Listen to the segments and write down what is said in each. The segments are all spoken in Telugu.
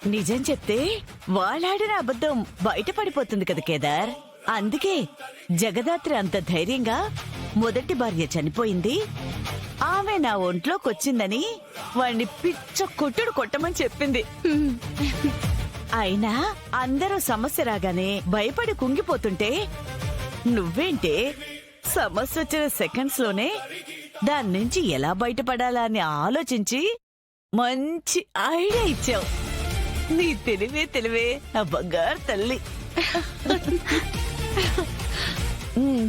నిజం చెప్తే వాళ్ళాడిన అబద్ధం బయటపడిపోతుంది కదా కేదార్. అందుకే జగదాత్రి అంత ధైర్యంగా మొదటి భార్య చనిపోయింది, ఆమె నా ఒంట్లోకొచ్చిందని వాణ్ణి పిచ్చ కొట్టుడు కొట్టమని చెప్పింది. అయినా అందరూ సమస్య రాగానే భయపడి కుంగిపోతుంటే నువ్వేంటే సమస్య వచ్చిన సెకండ్స్ లోనే దాని నుంచి ఎలా బయటపడాలా అని ఆలోచించి మంచి ఐడియా ఇచ్చావు. నీ తెలివే నా బంగారు తల్లి.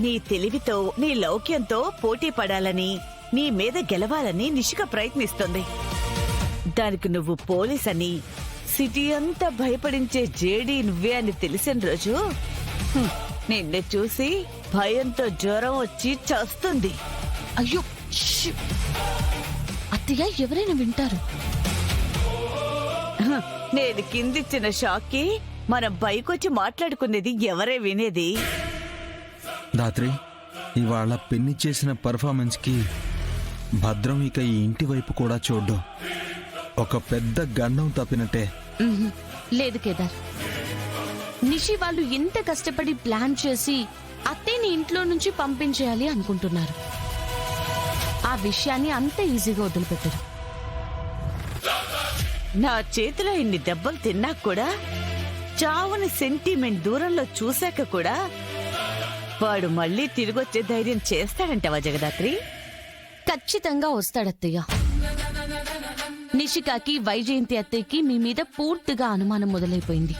నీ తెలివితో నీ లౌక్యంతో పోటీ పడాలని, నీ మీద గెలవాలని నిషిక ప్రయత్నిస్తుంది. దానికి నువ్వు పోలీస్ అని, సిటీ అంతా భయపడించే జేడీ నువ్వే అని తెలిసిన రోజు నిన్ను చూసి భయంతో జ్వరం వచ్చి చస్తుంది. అయ్యో అత్తయ్య, ఎవరైనా వింటారు. నేను కిందిచ్చిన షాక్ కి మనం పైకొచ్చి మాట్లాడుకునేది ఎవరే వినేది? దాత్రి, ఇవాళ పెన్ని చేసిన పర్ఫార్మెన్స్ కి భద్రం ఇక ఈ ఇంటి వైపు కూడా చూడ్డం ఒక పెద్ద గండం తప్పినట్టే. లేదు కేదార్, నిషి వాళ్ళు ఇంత కష్టపడి ప్లాన్ చేసి అత్తయ్యని ఇంట్లో నుంచి పంపించేయాలి అనుకుంటున్నారు. ఆ విషయాన్ని అంత ఈజీగా వదిలిపెట్టరు. నా చేతిలో ఇన్ని దెబ్బలు తిన్నా కూడా, చావుని సెంటిమెంట్ దూరంలో చూశాక కూడా వాడు మళ్ళీ తిరిగొచ్చే ధైర్యం చేస్తాడంటావా జగదాత్రి? ఖచ్చితంగా వస్తాడత్తయ్య. నిషికాకి, వైజయంతి అత్తయ్యకి మీ మీద పూర్తిగా అనుమానం మొదలైపోయింది.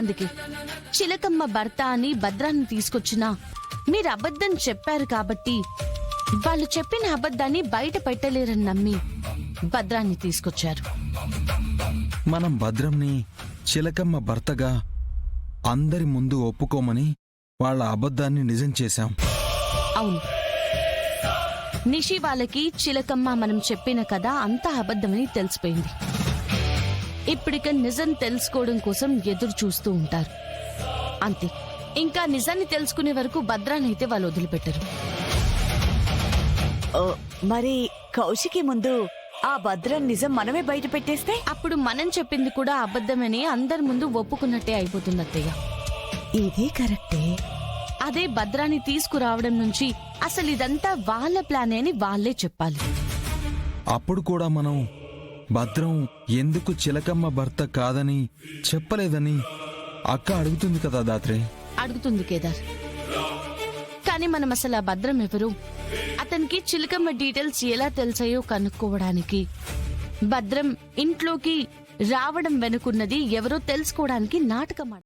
అందుకే చిలకమ్మ భర్త అని భద్రాన్ని తీసుకొచ్చినా మీరు అబద్ధం చెప్పారు కాబట్టి వాళ్ళు చెప్పిన అబద్ధాన్ని బయట పెట్టలేరని నమ్మి భద్రాన్ని తీసుకొచ్చారు. మనం భద్రంని చిలకమ్మ భర్తగా అందరి ముందు ఒప్పుకోమని వాళ్ళ అబద్ధాన్ని నిజం చేశాం. అవును, నిషి వాళ్ళకి చిలకమ్మ మనం చెప్పిన కథ అంతా అబద్ధమని తెలిసిపోయింది. ఇప్పటిక నిజం తెలుసుకోవడం కోసం ఎదురు చూస్తూ ఉంటారు. అంతే, ఇంకా నిజాన్ని తెలుసుకునే వరకు భద్రానైతే వాళ్ళు వదిలిపెట్టరు. మరి కౌశికి ముందు ఆ భద్రం నిజం మనమే బయట పెట్టేస్తే అప్పుడు మనం చెప్పింది కూడా అబద్ధమని అందరి ముందు ఒప్పుకున్నట్టే అయిపోతుంది అత్తయ్య. ఇది కరెక్టే. అదే భద్రాన్ని తీసుకురావడం నుంచి అసలు ఇదంతా వాళ్ళ ప్లానే అని వాళ్లే చెప్పాలి. అప్పుడు కూడా మనం భద్రం ఎందుకు చిలకమ్మ భర్త కాదని చెప్పలేదని అక్క అడుగుతుంది కదా దాత్రే? అడుగుతుంది కేదార్. కానీ మనం అసలు ఆ భద్రం ఎవరు, అతనికి చిలకమ్మ డీటెయిల్స్ ఎలా తెలిసాయో కనుక్కోవడానికి, భద్రం ఇంట్లోకి రావడం వెనుకున్నది ఎవరో తెలుసుకోవడానికి నాటకం